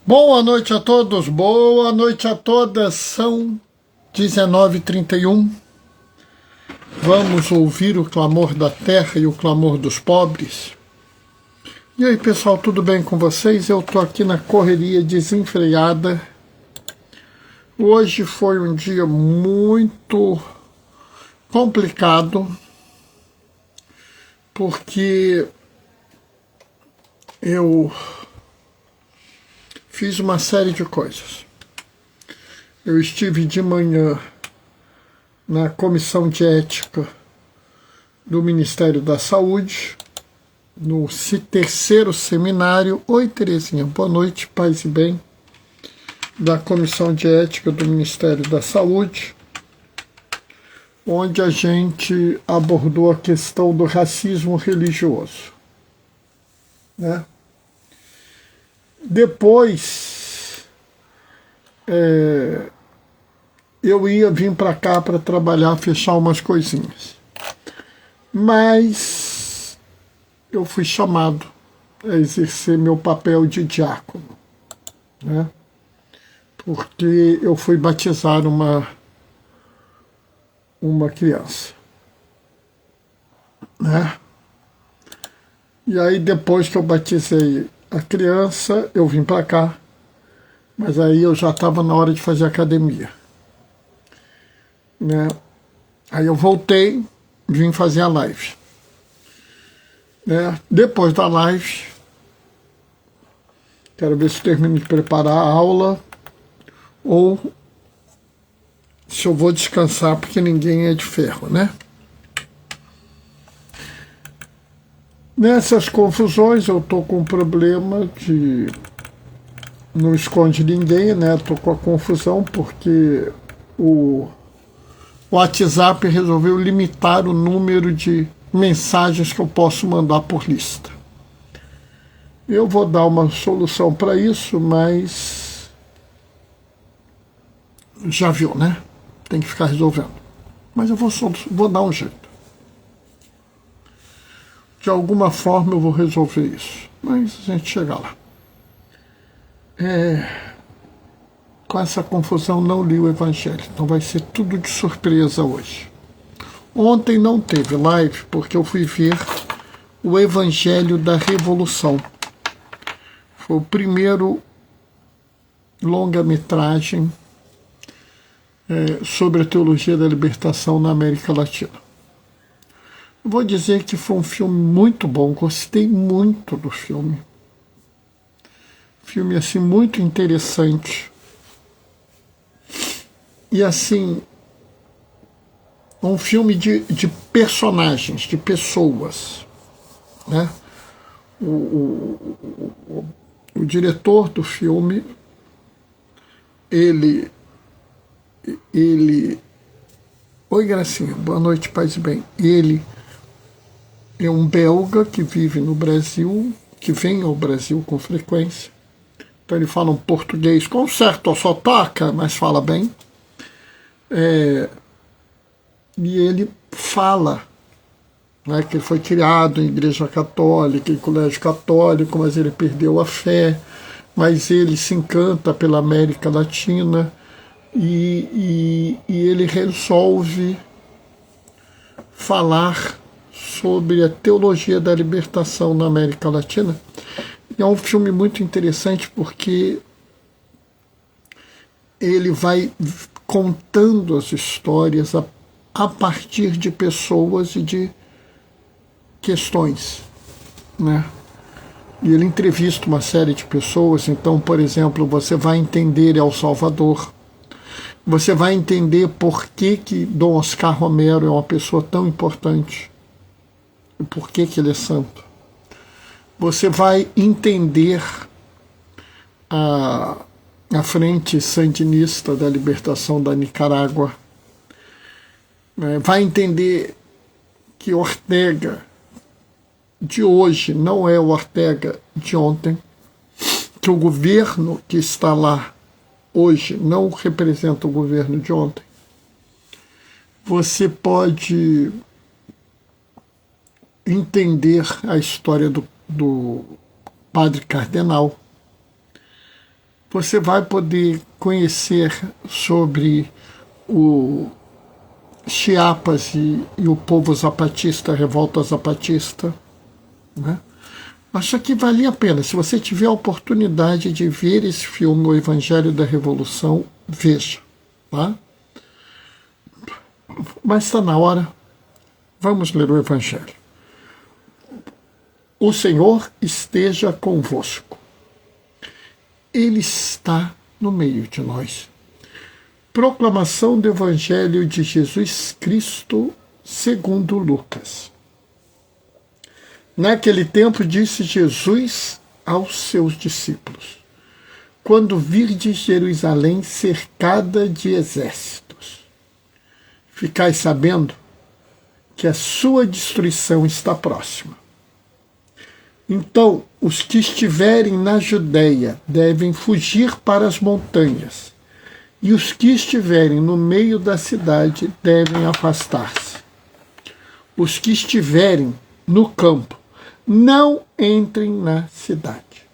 Boa noite a todos, boa noite a todas. São 19h31. Vamos ouvir o clamor da terra e o clamor dos pobres. E aí, pessoal, tudo bem com vocês? Eu tô aqui na correria desenfreada. Hoje foi um dia muito complicado, porque eu fiz uma série de coisas. Eu estive de manhã na Comissão de Ética do Ministério da Saúde, no terceiro seminário. Oi, Terezinha, boa noite, paz e bem. Da Comissão de Ética do Ministério da Saúde, onde a gente abordou a questão do racismo religioso, né? Depois, eu ia vir para cá para trabalhar, fechar umas coisinhas. Mas eu fui chamado a exercer meu papel de diácono, né? Porque eu fui batizar uma criança, né? E aí, depois que eu batizei a criança, eu vim para cá, mas aí eu já estava na hora de fazer academia, né? Aí eu voltei, vim fazer a live, né? Depois da live, quero ver se termino de preparar a aula ou se eu vou descansar, porque ninguém é de ferro, né? Nessas confusões eu tô com um problema de... Não esconde ninguém, né? Tô com a confusão porque o WhatsApp resolveu limitar o número de mensagens que eu posso mandar por lista. Eu vou dar uma solução para isso, mas já viu, né? Tem que ficar resolvendo. Mas eu vou dar um jeito. De alguma forma eu vou resolver isso. Mas a gente chega lá. Com essa confusão não li o Evangelho. Então vai ser tudo de surpresa hoje. Ontem não teve live porque eu fui ver o Evangelho da Revolução. Foi o primeiro longa-metragem sobre a teologia da libertação na América Latina. Vou dizer que foi um filme muito bom, gostei muito do filme. Filme, assim, muito interessante. E, assim, um filme de personagens, de pessoas, né? O diretor do filme, ele... Oi, Gracinha, boa noite, paz e bem. Ele é um belga que vive no Brasil, que vem ao Brasil com frequência. Então ele fala um português com certo sotaque, mas fala bem. E ele fala, né, que ele foi criado em igreja católica, em colégio católico, mas ele perdeu a fé, mas ele se encanta pela América Latina e ele resolve falar sobre a teologia da libertação na América Latina. E é um filme muito interessante porque ele vai contando as histórias a partir de pessoas e de questões, né? E ele entrevista uma série de pessoas. Então, por exemplo, você vai entender El Salvador, você vai entender por que Dom Oscar Romero é uma pessoa tão importante e por que ele é santo. Você vai entender a Frente Sandinista da Libertação da Nicarágua. Vai entender que Ortega de hoje não é o Ortega de ontem, que o governo que está lá hoje não representa o governo de ontem. Você pode entender a história do padre cardeal, você vai poder conhecer sobre o Chiapas e o povo zapatista, a revolta zapatista, né? Acho que valia a pena. Se você tiver a oportunidade de ver esse filme, O Evangelho da Revolução, veja. Tá? Mas está na hora. Vamos ler o Evangelho. O Senhor esteja convosco. Ele está no meio de nós. Proclamação do Evangelho de Jesus Cristo segundo Lucas. Naquele tempo disse Jesus aos seus discípulos: quando virdes Jerusalém cercada de exércitos, ficais sabendo que a sua destruição está próxima. Então, os que estiverem na Judéia devem fugir para as montanhas, e os que estiverem no meio da cidade devem afastar-se. Os que estiverem no campo, não entrem na cidade,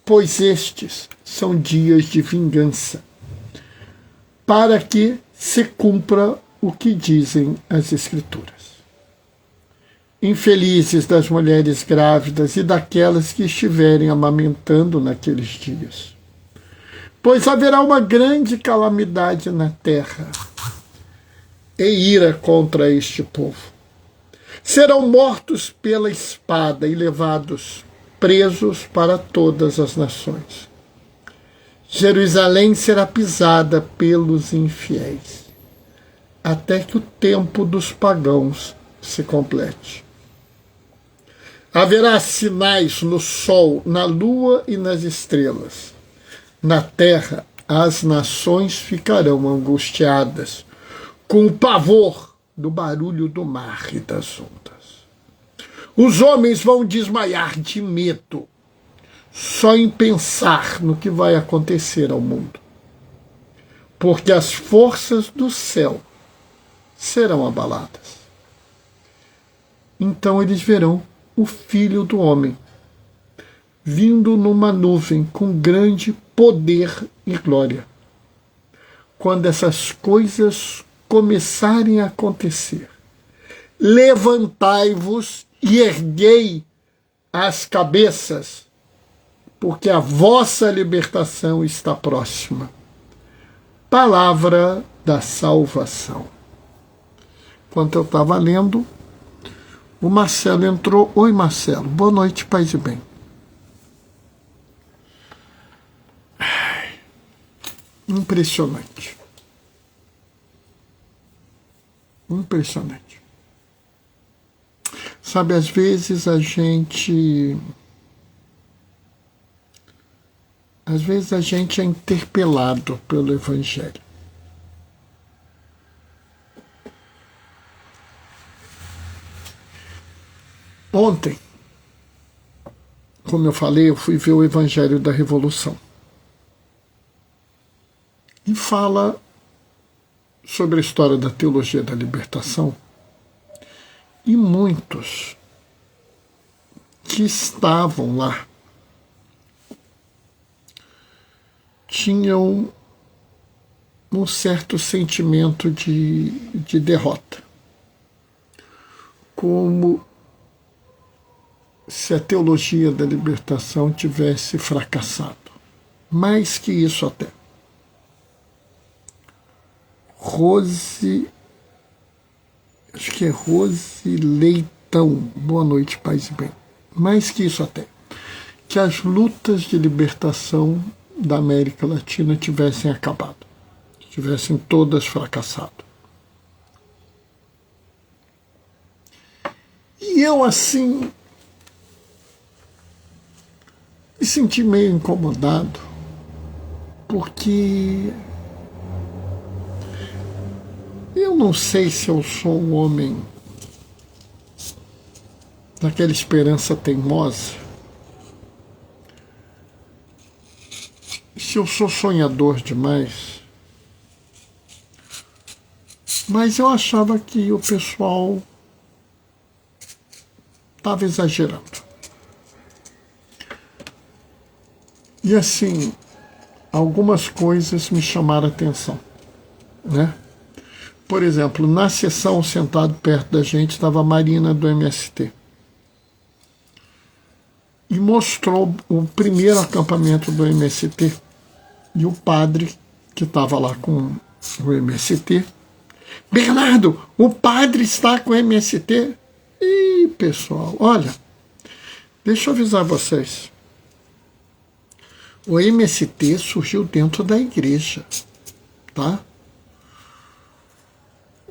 pois estes são dias de vingança, para que se cumpra o que dizem as Escrituras. Infelizes das mulheres grávidas e daquelas que estiverem amamentando naqueles dias, pois haverá uma grande calamidade na terra e ira contra este povo. Serão mortos pela espada e levados presos para todas as nações. Jerusalém será pisada pelos infiéis, até que o tempo dos pagãos se complete. Haverá sinais no sol, na lua e nas estrelas. Na terra, as nações ficarão angustiadas, com o pavor do barulho do mar e das ondas. Os homens vão desmaiar de medo, só em pensar no que vai acontecer ao mundo, porque as forças do céu serão abaladas. Então eles verão o Filho do Homem vindo numa nuvem com grande poder e glória. Quando essas coisas começarem a acontecer, levantai-vos e erguei as cabeças, porque a vossa libertação está próxima. Palavra da salvação. Enquanto eu estava lendo, o Marcelo entrou. Oi, Marcelo. Boa noite, paz e bem. Impressionante. Impressionante. Sabe, às vezes a gente é interpelado pelo Evangelho. Ontem, como eu falei, eu fui ver o Evangelho da Revolução. E fala sobre a história da teologia da libertação, e muitos que estavam lá tinham um certo sentimento de derrota, como se a teologia da libertação tivesse fracassado. Mais que isso até. Acho que é Rose Leitão, boa noite, paz e bem. Mais que isso até, que as lutas de libertação da América Latina tivessem acabado, tivessem todas fracassado. E eu, assim, me senti meio incomodado, porque eu não sei se eu sou um homem daquela esperança teimosa, se eu sou sonhador demais, mas eu achava que o pessoal estava exagerando. E assim, algumas coisas me chamaram a atenção, né? Por exemplo, na sessão, sentado perto da gente, estava a Marina do MST. E mostrou o primeiro acampamento do MST. E o padre, que estava lá com o MST, Bernardo, o padre está com o MST. Ih, pessoal, olha, deixa eu avisar vocês. O MST surgiu dentro da igreja, tá?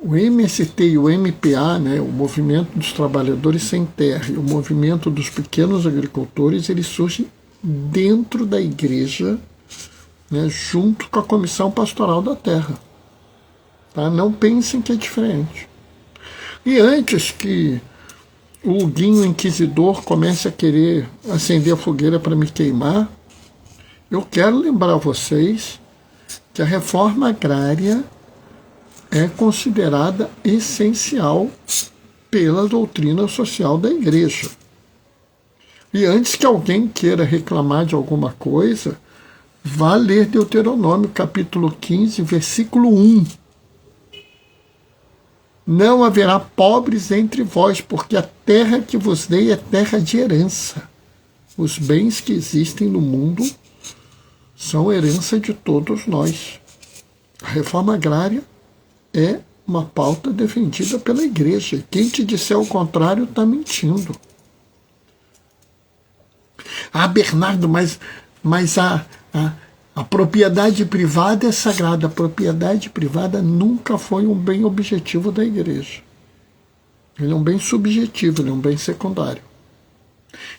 O MST e o MPA, né, o Movimento dos Trabalhadores Sem Terra e o Movimento dos Pequenos Agricultores, eles surgem dentro da igreja, né, junto com a Comissão Pastoral da Terra. Tá? Não pensem que é diferente. E antes que o Huguinho Inquisidor comece a querer acender a fogueira para me queimar, eu quero lembrar a vocês que a reforma agrária é considerada essencial pela doutrina social da igreja. E antes que alguém queira reclamar de alguma coisa, vá ler Deuteronômio capítulo 15, versículo 1. Não haverá pobres entre vós, porque a terra que vos dei é terra de herança. Os bens que existem no mundo são herança de todos nós. A reforma agrária é uma pauta defendida pela igreja. Quem te disser o contrário está mentindo. Ah, Bernardo, mas a propriedade privada é sagrada. A propriedade privada nunca foi um bem objetivo da igreja. Ele é um bem subjetivo, ele é um bem secundário.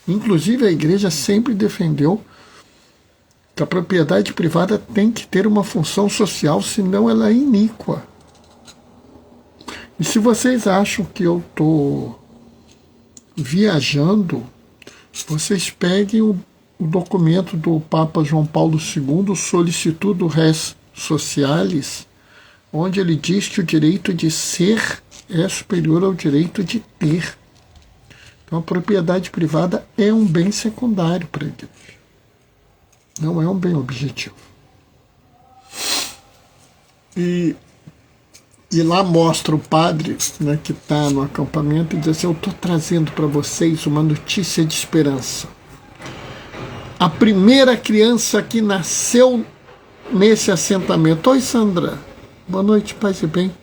Inclusive, a igreja sempre defendeu que a propriedade privada tem que ter uma função social, senão ela é iníqua. E se vocês acham que eu estou viajando, vocês peguem o documento do Papa João Paulo II, Solicitudo Res Socialis, onde ele diz que o direito de ser é superior ao direito de ter. Então a propriedade privada é um bem secundário para a igreja. Não é um bem objetivo. E lá mostra o padre, né, que está no acampamento e diz assim: eu estou trazendo para vocês uma notícia de esperança. A primeira criança que nasceu nesse assentamento... Oi, Sandra. Boa noite, paz e bem.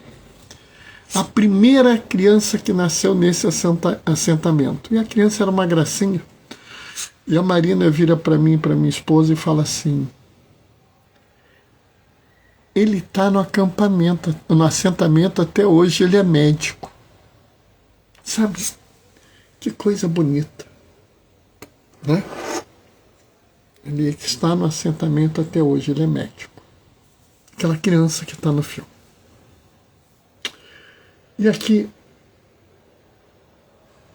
A primeira criança que nasceu nesse assentamento. E a criança era uma gracinha. E a Marina vira para mim e para minha esposa e fala assim: ele está no acampamento, no assentamento até hoje, ele é médico. Sabe? Que coisa bonita. Né? Ele está no assentamento até hoje, ele é médico. Aquela criança que está no filme. E aqui,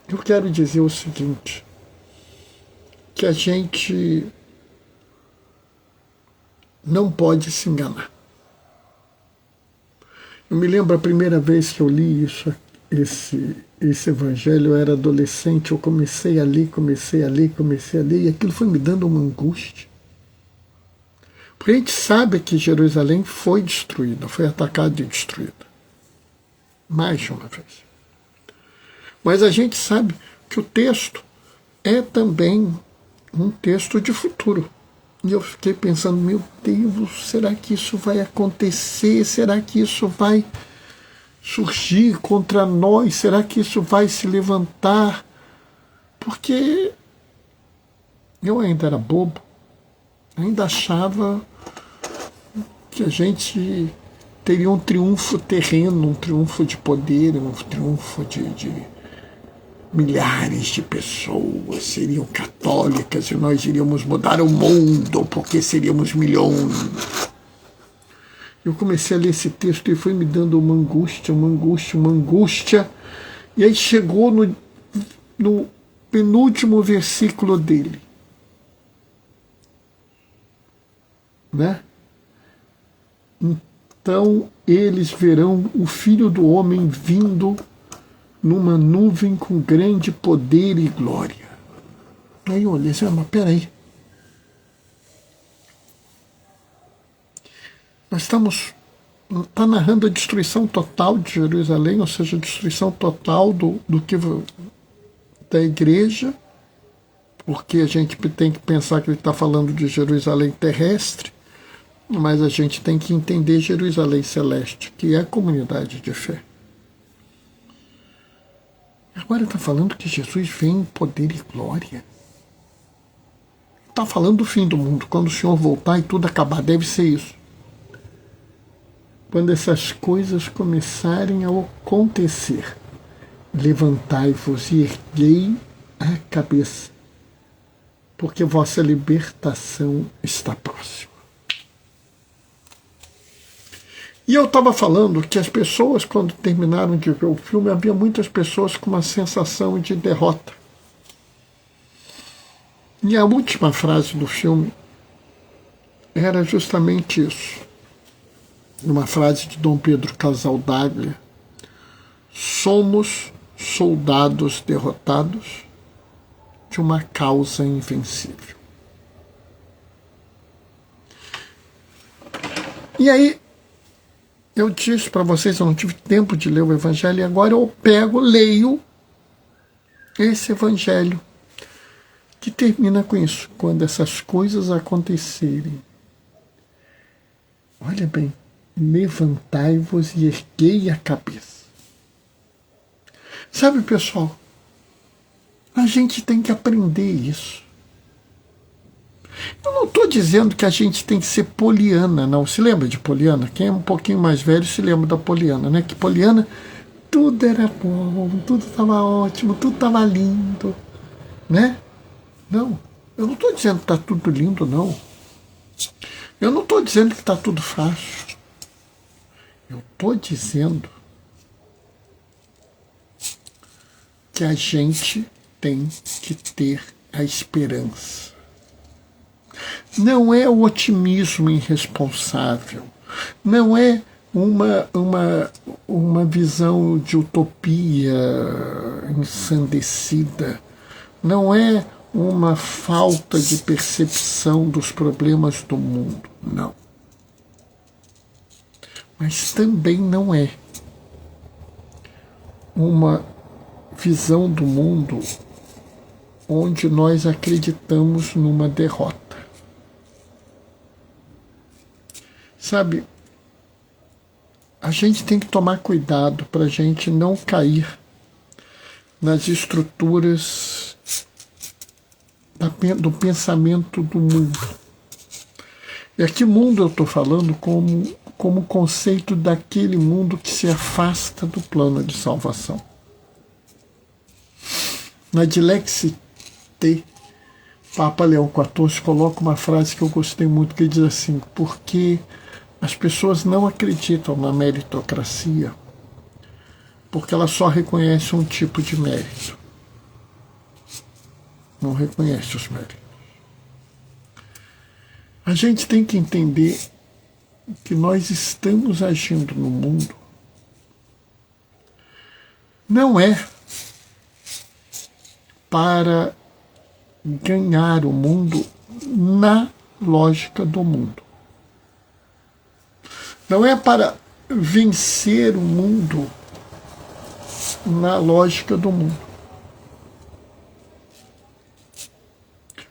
eu quero dizer o seguinte, que a gente não pode se enganar. Eu me lembro a primeira vez que eu li esse evangelho, eu era adolescente, eu comecei a ler, e aquilo foi me dando uma angústia. Porque a gente sabe que Jerusalém foi destruída, foi atacada e destruída. Mais de uma vez. Mas a gente sabe que o texto é também um texto de futuro. E eu fiquei pensando, meu Deus, será que isso vai acontecer? Será que isso vai surgir contra nós? Será que isso vai se levantar? Porque eu ainda era bobo, ainda achava que a gente teria um triunfo terreno, um triunfo de poder, um triunfo de milhares de pessoas seriam católicas e nós iríamos mudar o mundo porque seríamos milhões. Eu comecei a ler esse texto e foi me dando uma angústia. E aí chegou no penúltimo versículo dele. Né? Então eles verão o Filho do Homem vindo numa nuvem com grande poder e glória. Aí eu olhei assim, mas peraí. Nós está narrando a destruição total de Jerusalém, ou seja, a destruição total da igreja, porque a gente tem que pensar que ele está falando de Jerusalém terrestre, mas a gente tem que entender Jerusalém celeste, que é a comunidade de fé. Agora ele está falando que Jesus vem em poder e glória. Está falando do fim do mundo, quando o Senhor voltar e tudo acabar, deve ser isso. Quando essas coisas começarem a acontecer, levantai-vos e erguei a cabeça, porque vossa libertação está próxima. E eu estava falando que as pessoas, quando terminaram de ver o filme, havia muitas pessoas com uma sensação de derrota. E a última frase do filme era justamente isso. Uma frase de Dom Pedro Casaldaglia: somos soldados derrotados de uma causa invencível. E aí, eu disse para vocês, eu não tive tempo de ler o Evangelho, e agora eu leio esse Evangelho, que termina com isso: quando essas coisas acontecerem, olha bem, levantai-vos e erguei a cabeça. Sabe, pessoal, a gente tem que aprender isso. Eu não estou dizendo que a gente tem que ser poliana, não. Se lembra de Poliana? Quem é um pouquinho mais velho se lembra da Poliana, né? Que Poliana, tudo era bom, tudo estava ótimo, tudo estava lindo, né? Não, eu não estou dizendo que está tudo lindo, não. Eu não estou dizendo que está tudo fácil. Eu estou dizendo que a gente tem que ter a esperança. Não é o otimismo irresponsável, não é uma visão de utopia ensandecida, não é uma falta de percepção dos problemas do mundo, não. Mas também não é uma visão do mundo onde nós acreditamos numa derrota. Sabe, a gente tem que tomar cuidado para a gente não cair nas estruturas do pensamento do mundo. E aqui mundo eu estou falando como conceito daquele mundo que se afasta do plano de salvação. Na Dilexite, Papa Leão XIV coloca uma frase que eu gostei muito, que diz assim: porque as pessoas não acreditam na meritocracia, porque elas só reconhecem um tipo de mérito. Não reconhece os méritos. A gente tem que entender que nós estamos agindo no mundo não é para ganhar o mundo na lógica do mundo. Não é para vencer o mundo na lógica do mundo.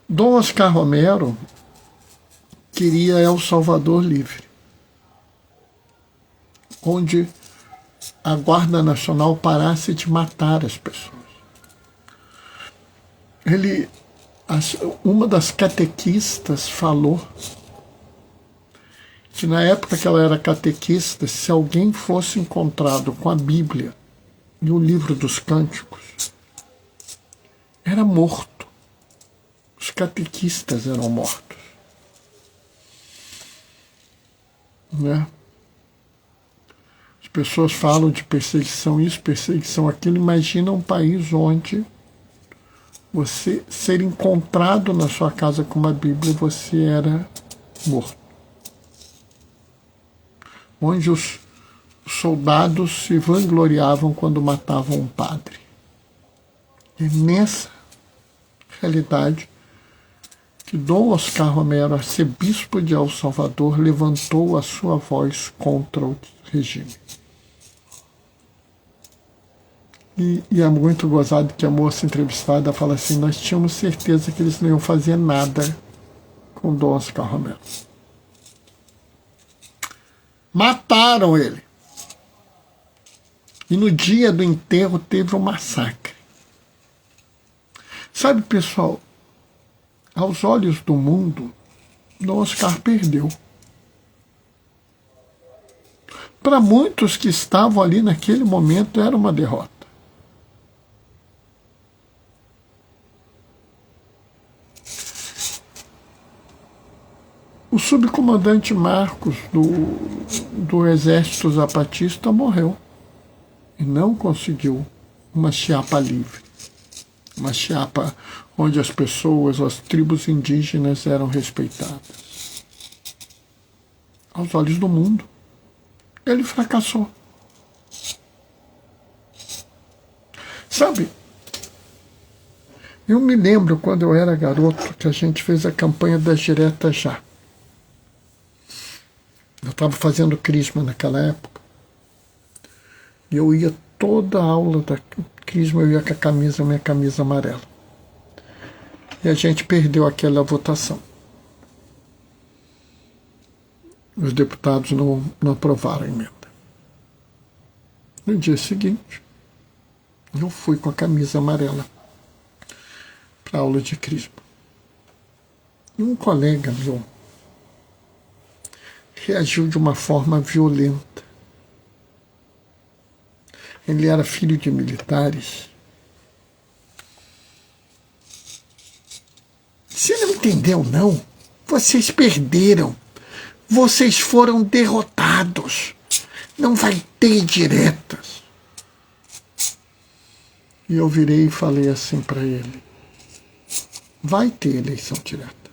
Dom Oscar Romero queria El Salvador livre, onde a Guarda Nacional parasse de matar as pessoas. Uma das catequistas falou que na época que ela era catequista, se alguém fosse encontrado com a Bíblia e o livro dos Cânticos, era morto. Os catequistas eram mortos. Né? As pessoas falam de perseguição isso, perseguição aquilo. Imagina um país onde você ser encontrado na sua casa com uma Bíblia, você era morto. Onde os soldados se vangloriavam quando matavam um padre. E nessa realidade que Dom Oscar Romero, arcebispo de El Salvador, levantou a sua voz contra o regime. E é muito gozado que a moça entrevistada fala assim: nós tínhamos certeza que eles não iam fazer nada com Dom Oscar Romero. Mataram ele. E no dia do enterro teve um massacre. Sabe, pessoal, aos olhos do mundo, Dom Oscar perdeu. Para muitos que estavam ali naquele momento, era uma derrota. O subcomandante Marcos do Exército Zapatista morreu e não conseguiu uma Chiapa livre, uma Chiapa onde as pessoas, as tribos indígenas eram respeitadas. Aos olhos do mundo, ele fracassou. Sabe, eu me lembro quando eu era garoto que a gente fez a campanha das diretas já. Eu estava fazendo crisma naquela época. E eu ia toda a aula da crisma, eu ia com a minha camisa amarela. E a gente perdeu aquela votação. Os deputados não aprovaram a emenda. No dia seguinte, eu fui com a camisa amarela para a aula de crisma. E um colega meu reagiu de uma forma violenta. Ele era filho de militares. Você não entendeu, não? Vocês perderam. Vocês foram derrotados. Não vai ter diretas. E eu virei e falei assim para ele: vai ter eleição direta.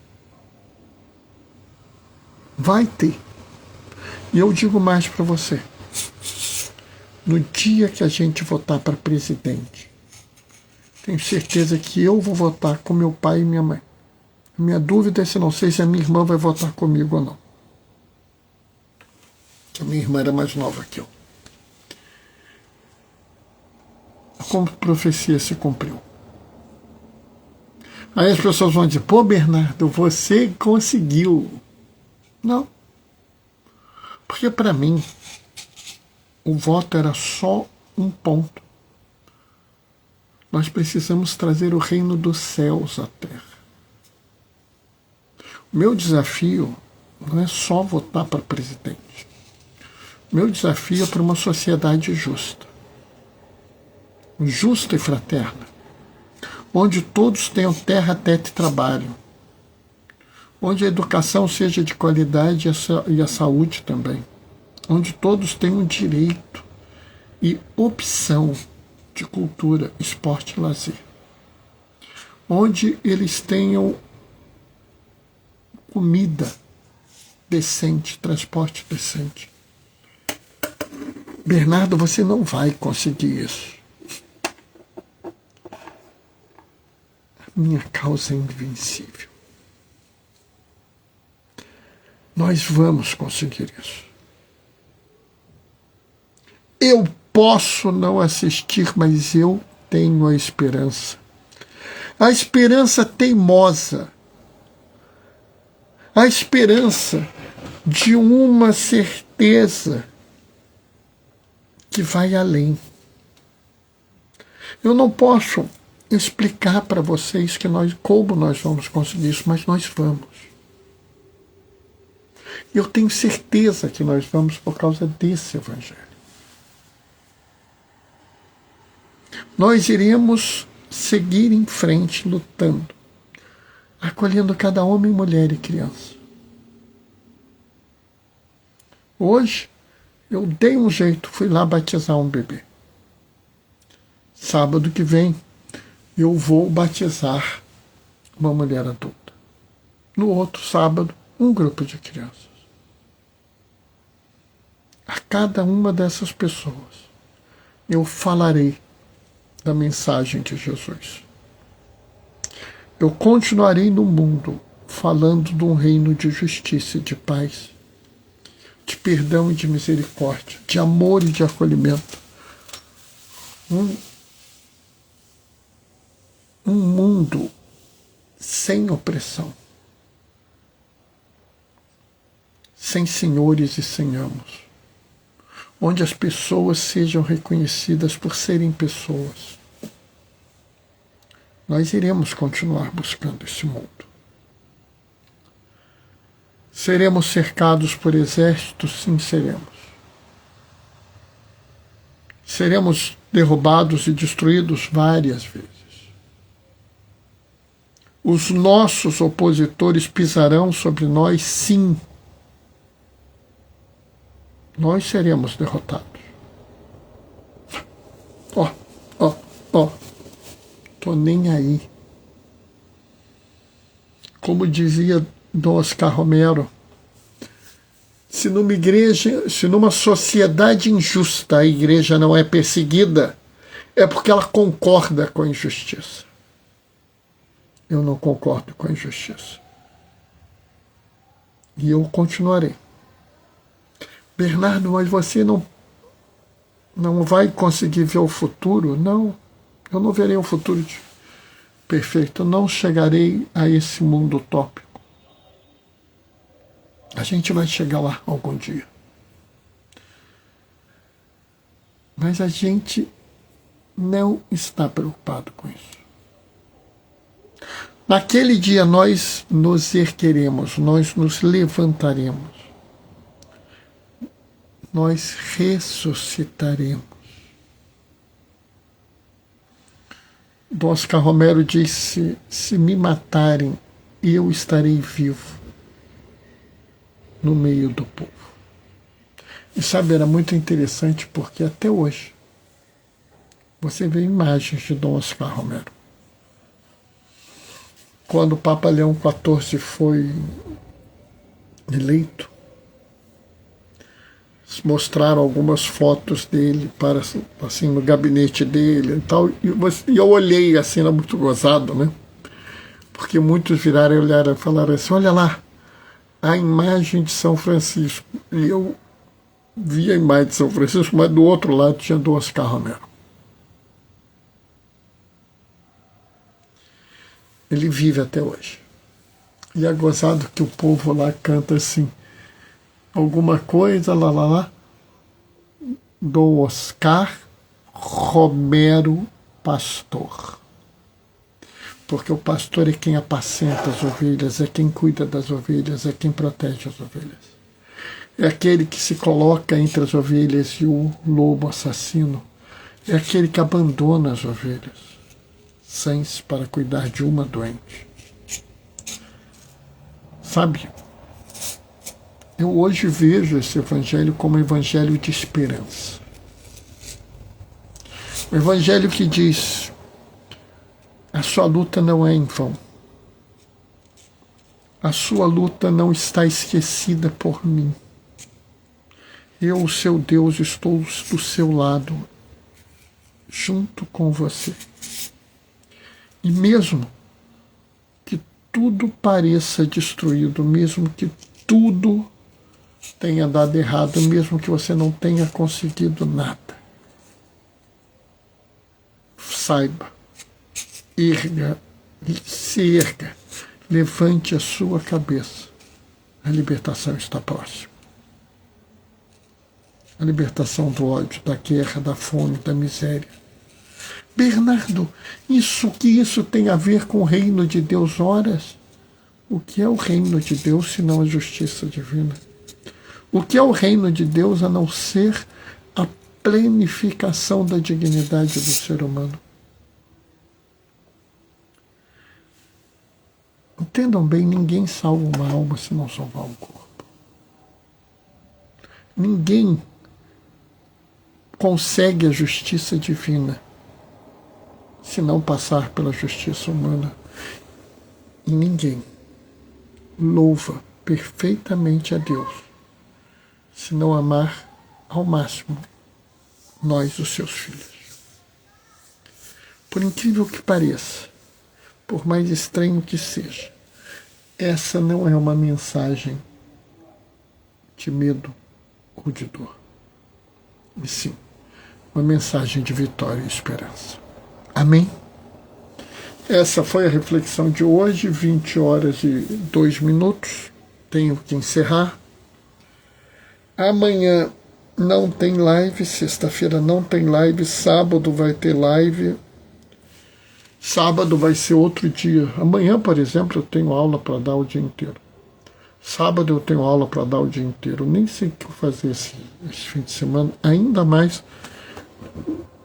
Vai ter. E eu digo mais para você. No dia que a gente votar para presidente, tenho certeza que eu vou votar com meu pai e minha mãe. A minha dúvida é se não sei se a minha irmã vai votar comigo ou não. Porque a minha irmã era mais nova que eu. Como a profecia se cumpriu. Aí as pessoas vão dizer: pô, Bernardo, você conseguiu. Não. Porque para mim, o voto era só um ponto. Nós precisamos trazer o reino dos céus à terra. O meu desafio não é só votar para presidente. O meu desafio é para uma sociedade justa. Justa e fraterna. Onde todos tenham terra, teto e trabalho. Onde a educação seja de qualidade e a saúde também. Onde todos tenham direito e opção de cultura, esporte e lazer. Onde eles tenham comida decente, transporte decente. Bernardo, você não vai conseguir isso. Minha causa é invencível. Nós vamos conseguir isso. Eu posso não assistir, mas eu tenho a esperança. A esperança teimosa. A esperança de uma certeza que vai além. Eu não posso explicar para vocês como nós vamos conseguir isso, mas nós vamos. Eu tenho certeza que nós vamos por causa desse evangelho. Nós iremos seguir em frente lutando, acolhendo cada homem, mulher e criança. Hoje, eu dei um jeito, fui lá batizar um bebê. Sábado que vem, eu vou batizar uma mulher adulta. No outro sábado, um grupo de crianças. A cada uma dessas pessoas, eu falarei da mensagem de Jesus. Eu continuarei no mundo falando de um reino de justiça e de paz, de perdão e de misericórdia, de amor e de acolhimento. Um mundo sem opressão, sem senhores e sem amos, onde as pessoas sejam reconhecidas por serem pessoas. Nós iremos continuar buscando esse mundo. Seremos cercados por exércitos? Sim, seremos. Seremos derrubados e destruídos várias vezes. Os nossos opositores pisarão sobre nós? Sim. Nós seremos derrotados. Tô nem aí. Como dizia Dom Oscar Romero, se numa sociedade injusta a igreja não é perseguida, é porque ela concorda com a injustiça. Eu não concordo com a injustiça. E eu continuarei. Bernardo, mas você não vai conseguir ver o futuro? Não, eu não verei o futuro perfeito. Eu não chegarei a esse mundo utópico. A gente vai chegar lá algum dia. Mas a gente não está preocupado com isso. Naquele dia nós nos ergueremos, nós nos levantaremos, nós ressuscitaremos. Dom Oscar Romero disse: se me matarem, eu estarei vivo no meio do povo. E sabe, era muito interessante porque até hoje você vê imagens de Dom Oscar Romero. Quando o Papa Leão XIV foi eleito, mostraram algumas fotos dele para, assim, no gabinete dele e tal, e eu olhei assim, era muito gozado, né? Porque muitos viraram e olharam e falaram assim: olha lá, a imagem de São Francisco. E eu vi a imagem de São Francisco, mas do outro lado tinha do Oscar Romero. Ele vive até hoje. E é gozado que o povo lá canta assim, alguma coisa, lá, do Oscar Romero Pastor. Porque o pastor é quem apacenta as ovelhas, é quem cuida das ovelhas, é quem protege as ovelhas. É aquele que se coloca entre as ovelhas e o lobo assassino. É aquele que abandona as ovelhas sãs para cuidar de uma doente. Sabe, eu hoje vejo esse evangelho como um evangelho de esperança. Um evangelho que diz: a sua luta não é em vão. A sua luta não está esquecida por mim. Eu, o seu Deus, estou do seu lado, junto com você. E mesmo que tudo pareça destruído, mesmo que tudo tenha dado errado, mesmo que você não tenha conseguido nada, saiba, se erga, levante a sua cabeça. A libertação está próxima. A libertação do ódio, da guerra, da fome, da miséria. Bernardo, que isso tem a ver com o reino de Deus? Horas? O que é o reino de Deus se não a justiça divina? O que é o reino de Deus a não ser a plenificação da dignidade do ser humano? Entendam bem, ninguém salva uma alma se não salvar um corpo. Ninguém consegue a justiça divina se não passar pela justiça humana. E ninguém louva perfeitamente a Deus se não amar ao máximo nós, os seus filhos. Por incrível que pareça, por mais estranho que seja, essa não é uma mensagem de medo ou de dor, e sim uma mensagem de vitória e esperança. Amém? Essa foi a reflexão de hoje, 20h02. Tenho que encerrar. Amanhã não tem live, sexta-feira não tem live, sábado vai ter live. Sábado vai ser outro dia. Amanhã, por exemplo, eu tenho aula para dar o dia inteiro. Sábado eu tenho aula para dar o dia inteiro. Eu nem sei o que eu vou fazer esse fim de semana, ainda mais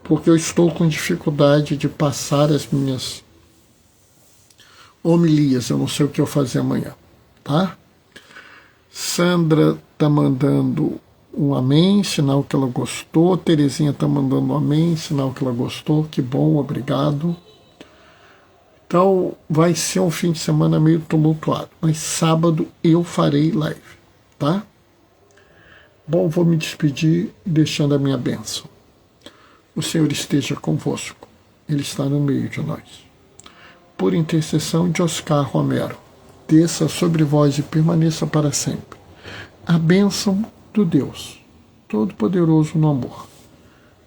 porque eu estou com dificuldade de passar as minhas homilias. Eu não sei o que eu vou fazer amanhã, tá? Sandra tá mandando um amém, sinal que ela gostou. Terezinha tá mandando um amém, sinal que ela gostou. Que bom, obrigado. Então vai ser um fim de semana meio tumultuado, mas sábado eu farei live, tá? Bom, vou me despedir deixando a minha bênção. O Senhor esteja convosco, Ele está no meio de nós. Por intercessão de Oscar Romero, desça sobre vós e permaneça para sempre a bênção do Deus Todo-Poderoso no amor,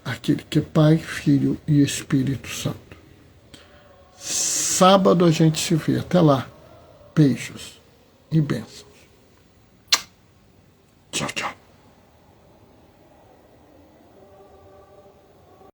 aquele que é Pai, Filho e Espírito Santo. Sábado a gente se vê. Até lá. Beijos e bênçãos. Tchau, tchau.